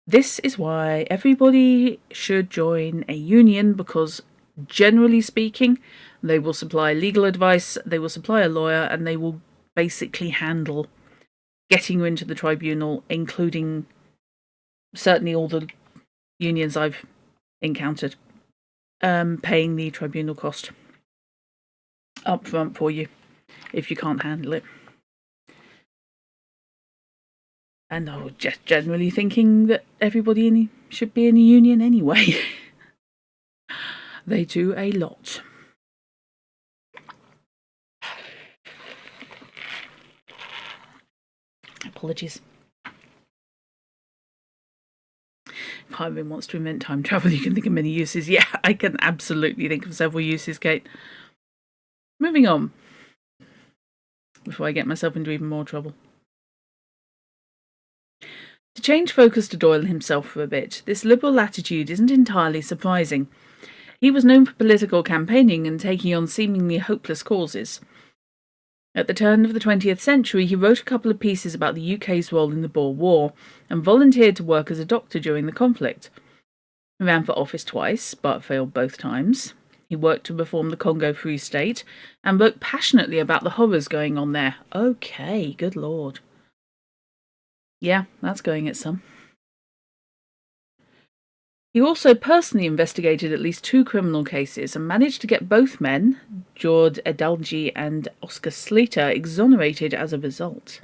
This is why everybody should join a union, because generally speaking, they will supply legal advice, they will supply a lawyer, and they will basically handle getting you into the tribunal, including certainly all the unions I've encountered, paying the tribunal cost up front for you if you can't handle it. And I was just generally thinking that everybody should be in a union anyway. They do a lot. Apologies. If Hyman wants to invent time travel, you can think of many uses. Yeah, I can absolutely think of several uses, Kate. Moving on, before I get myself into even more trouble. To change focus to Doyle himself for a bit, this liberal attitude isn't entirely surprising. He was known for political campaigning and taking on seemingly hopeless causes. At the turn of the 20th century, he wrote a couple of pieces about the UK's role in the Boer War and volunteered to work as a doctor during the conflict. He ran for office twice, but failed both times. He worked to reform the Congo Free State and wrote passionately about the horrors going on there. Okay, good lord. Yeah, that's going at some. He also personally investigated at least 2 criminal cases and managed to get both men, George Eddy and Oscar Slater, exonerated as a result.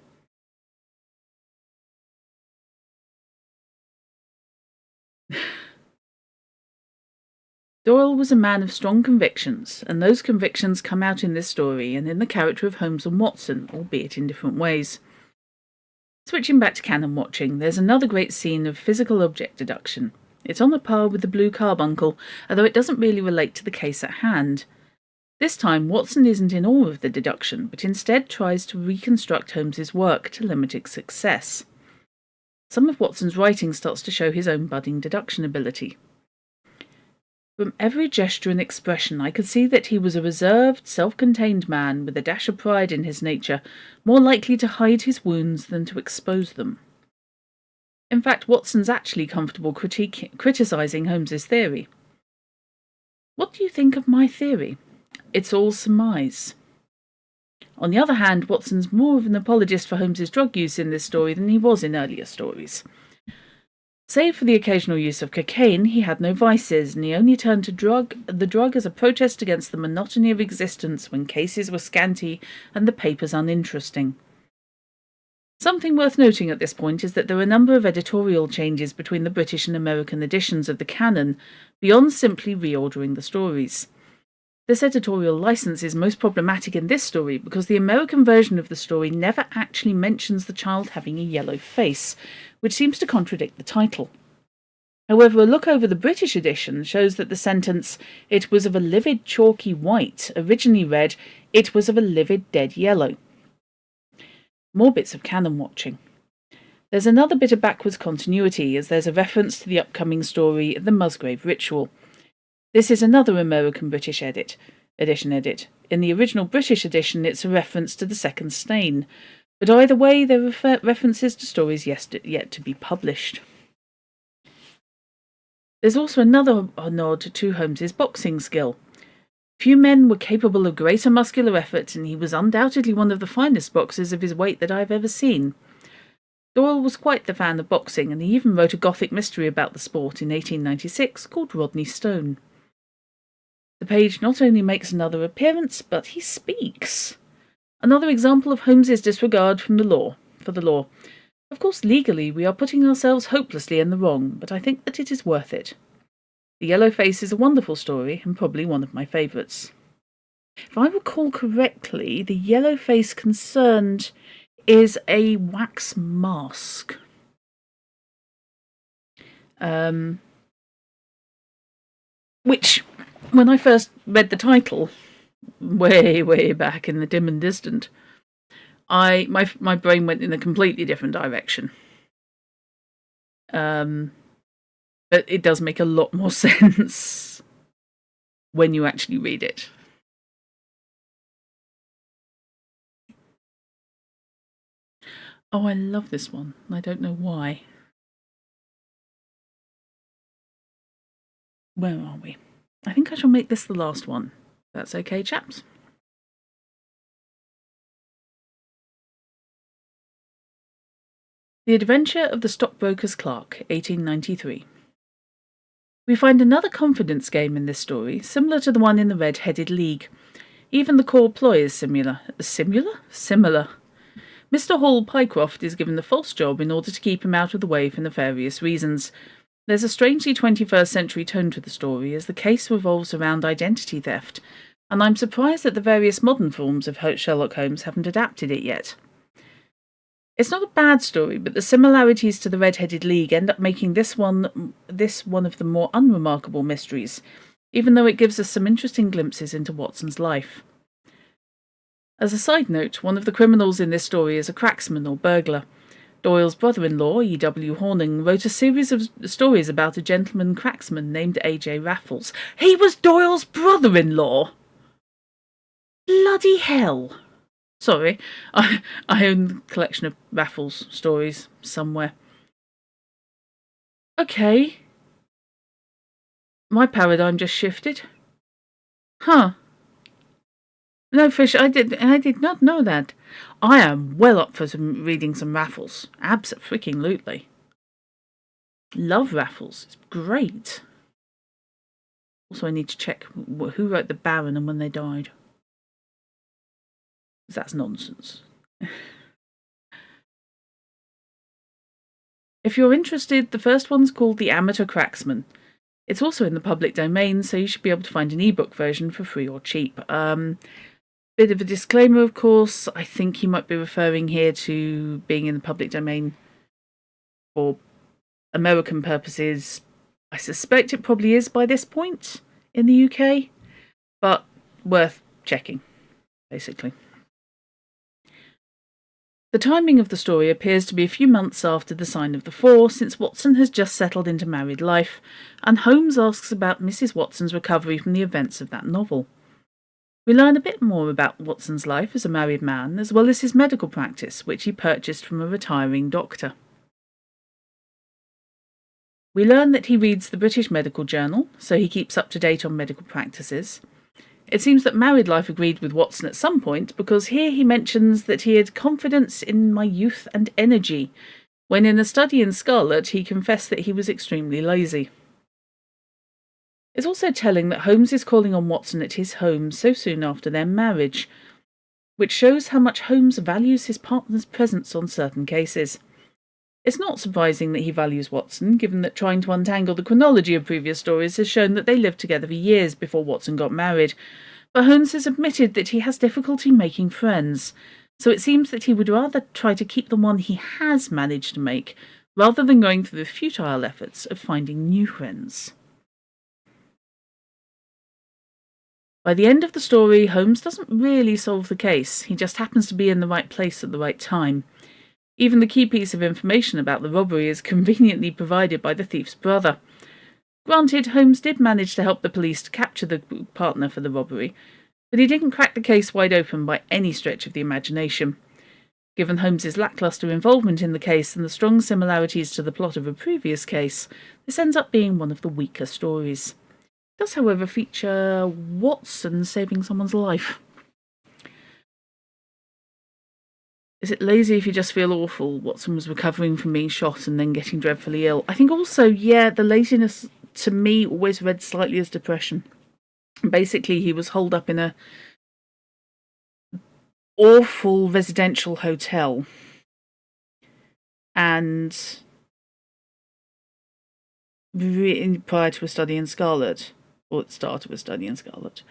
Doyle was a man of strong convictions, and those convictions come out in this story and in the character of Holmes and Watson, albeit in different ways. Switching back to canon watching, there's another great scene of physical object deduction. It's on the par with the blue carbuncle, although it doesn't really relate to the case at hand. This time, Watson isn't in awe of the deduction, but instead tries to reconstruct Holmes's work to limited success. Some of Watson's writing starts to show his own budding deduction ability. From every gesture and expression, I could see that he was a reserved, self-contained man with a dash of pride in his nature, more likely to hide his wounds than to expose them. In fact, Watson's actually comfortable criticising Holmes's theory. What do you think of my theory? It's all surmise. On the other hand, Watson's more of an apologist for Holmes's drug use in this story than he was in earlier stories. Save for the occasional use of cocaine, he had no vices, and he only turned to the drug as a protest against the monotony of existence when cases were scanty and the papers uninteresting. Something worth noting at this point is that there are a number of editorial changes between the British and American editions of the canon, beyond simply reordering the stories. This editorial license is most problematic in this story because the American version of the story never actually mentions the child having a yellow face, which seems to contradict the title. However, a look over the British edition shows that the sentence, "It was of a livid chalky white," originally read, "It was of a livid dead yellow." More bits of canon watching. There's another bit of backwards continuity, as there's a reference to the upcoming story, The Musgrave Ritual. This is another American-British edition edit. In the original British edition, it's a reference to the second stain. But either way, there are references to stories yet to be published. There's also another nod to Holmes's boxing skill. Few men were capable of greater muscular effort, and he was undoubtedly one of the finest boxers of his weight that I've ever seen. Doyle was quite the fan of boxing, and he even wrote a gothic mystery about the sport in 1896 called Rodney Stone. The page not only makes another appearance, but he speaks. Another example of Holmes's disregard for the law. Of course, legally, we are putting ourselves hopelessly in the wrong, but I think that it is worth it. The Yellow Face is a wonderful story, and probably one of my favourites. If I recall correctly, the Yellow Face concerned is a wax mask. Which, when I first read the title, way back in the dim and distant, my brain went in a completely different direction. But it does make a lot more sense when you actually read it. Oh, I love this one. I don't know why. Where are we? I think I shall make this the last one. That's okay, chaps. The Adventure of the Stockbroker's Clerk, 1893. We find another confidence game in this story, similar to the one in the Red-Headed League. Even the core ploy is similar. Similar. Mr. Hall Pycroft is given the false job in order to keep him out of the way for nefarious reasons. There's a strangely 21st century tone to the story, as the case revolves around identity theft, and I'm surprised that the various modern forms of Sherlock Holmes haven't adapted it yet. It's not a bad story, but the similarities to the Red-Headed League end up making this one of the more unremarkable mysteries, even though it gives us some interesting glimpses into Watson's life. As a side note, one of the criminals in this story is a cracksman or burglar. Doyle's brother-in-law, E.W. Horning, wrote a series of stories about a gentleman cracksman named A.J. Raffles. He was Doyle's brother-in-law! Bloody hell! Sorry, I own a collection of Raffles stories somewhere. Okay. My paradigm just shifted. Huh. No, Fish, I did not know that. I am well up for reading some Raffles. Abso-freaking-lutely. Love Raffles. It's great. Also, I need to check who wrote The Baron and when they died. That's nonsense. If you're interested, the first one's called The Amateur Cracksman. It's also in the public domain, so you should be able to find an ebook version for free or cheap. Bit of a disclaimer, of course. I think he might be referring here to being in the public domain for American purposes. I suspect it probably is by this point in the UK, but worth checking, basically. The timing of the story appears to be a few months after the sign of the four, since Watson has just settled into married life, and Holmes asks about Mrs. Watson's recovery from the events of that novel. We learn a bit more about Watson's life as a married man, as well as his medical practice, which he purchased from a retiring doctor. We learn that he reads the British Medical Journal, so he keeps up to date on medical practices. It seems that married life agreed with Watson at some point, because here he mentions that he had confidence in my youth and energy, when in A Study in Scarlet he confessed that he was extremely lazy. It's also telling that Holmes is calling on Watson at his home so soon after their marriage, which shows how much Holmes values his partner's presence on certain cases. It's not surprising that he values Watson, given that trying to untangle the chronology of previous stories has shown that they lived together for years before Watson got married, but Holmes has admitted that he has difficulty making friends, so it seems that he would rather try to keep the one he has managed to make, rather than going through the futile efforts of finding new friends. By the end of the story, Holmes doesn't really solve the case, he just happens to be in the right place at the right time. Even the key piece of information about the robbery is conveniently provided by the thief's brother. Granted, Holmes did manage to help the police to capture the partner for the robbery, but he didn't crack the case wide open by any stretch of the imagination. Given Holmes's lacklustre involvement in the case and the strong similarities to the plot of a previous case, this ends up being one of the weaker stories. It does, however, feature Watson saving someone's life. Is it lazy if you just feel awful? Watson was recovering from being shot and then getting dreadfully ill. I think also, the laziness to me always read slightly as depression. Basically, he was holed up in a awful residential hotel, and prior to A Study in Scarlet, or at the start of A Study in Scarlet,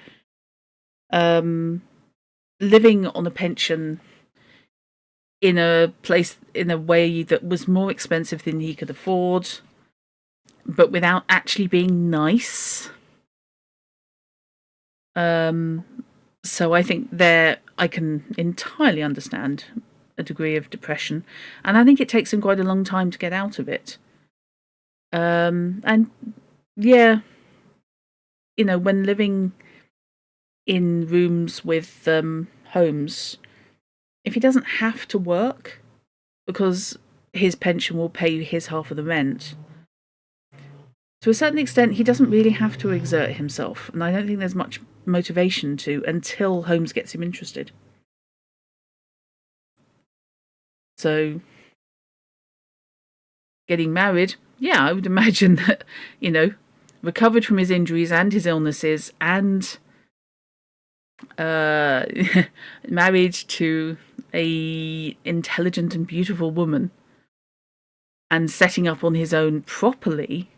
living on a pension in a place in a way that was more expensive than he could afford, but without actually being nice. So I think there I can entirely understand a degree of depression, and I think it takes him quite a long time to get out of it. And yeah, when living in rooms with Holmes, if he doesn't have to work because his pension will pay his half of the rent, to a certain extent he doesn't really have to exert himself, and I don't think there's much motivation to until Holmes gets him interested. So getting married, I would imagine that, recovered from his injuries and his illnesses and married to a intelligent and beautiful woman and setting up on his own properly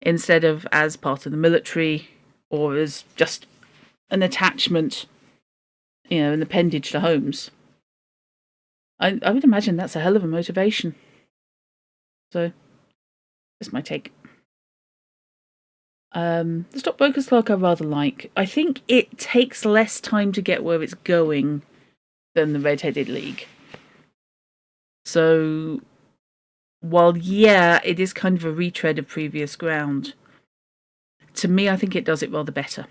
instead of as part of the military or as just an attachment, an appendage to Holmes. I would imagine that's a hell of a motivation. So that's my take. The Stockbroker's Clerk I rather like. I think it takes less time to get where it's going than the Red-Headed League. So while it is kind of a retread of previous ground, to me I think it does it rather better.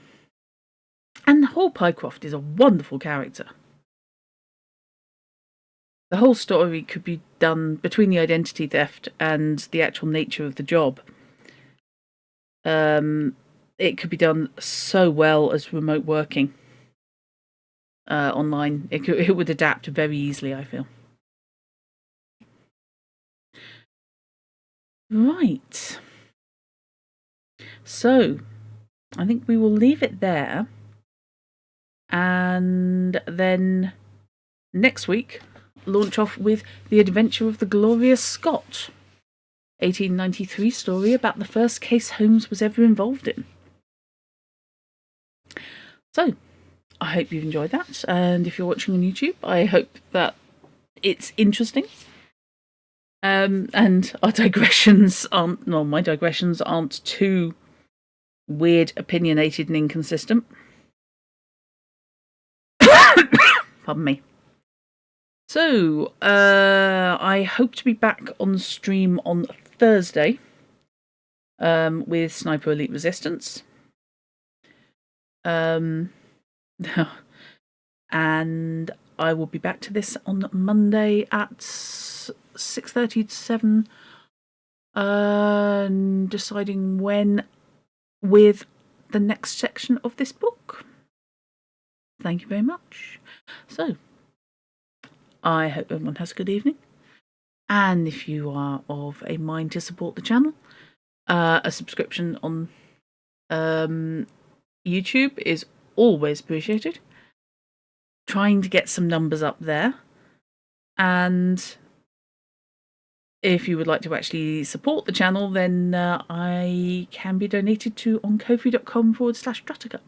And Hall Pycroft is a wonderful character. The whole story could be done between the identity theft and the actual nature of the job. It could be done so well as remote working online. It would adapt very easily, I feel. Right. So, I think we will leave it there. And then next week, launch off with The Adventure of the Glorious Scot, 1893 story about the first case Holmes was ever involved in. So, I hope you've enjoyed that, and if you're watching on YouTube, I hope that it's interesting. And our digressions my digressions aren't too weird, opinionated, and inconsistent. Pardon me. So, I hope to be back on stream on Thursday with Sniper Elite Resistance. And I will be back to this on Monday at 6:30 to 7, deciding when with the next section of this book. Thank you very much. So, I hope everyone has a good evening. And if you are of a mind to support the channel, a subscription on YouTube is always appreciated. Trying to get some numbers up there. And if you would like to actually support the channel, then I can be donated to on ko-fi.com/Druttercup.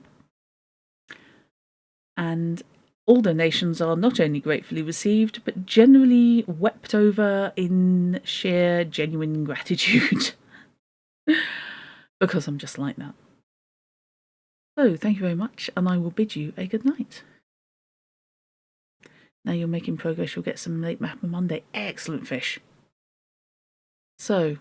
And all donations are not only gratefully received, but generally wept over in sheer, genuine gratitude. Because I'm just like that. So, thank you very much, and I will bid you a good night. Now you're making progress, you'll get some late map on Monday. Excellent fish. So,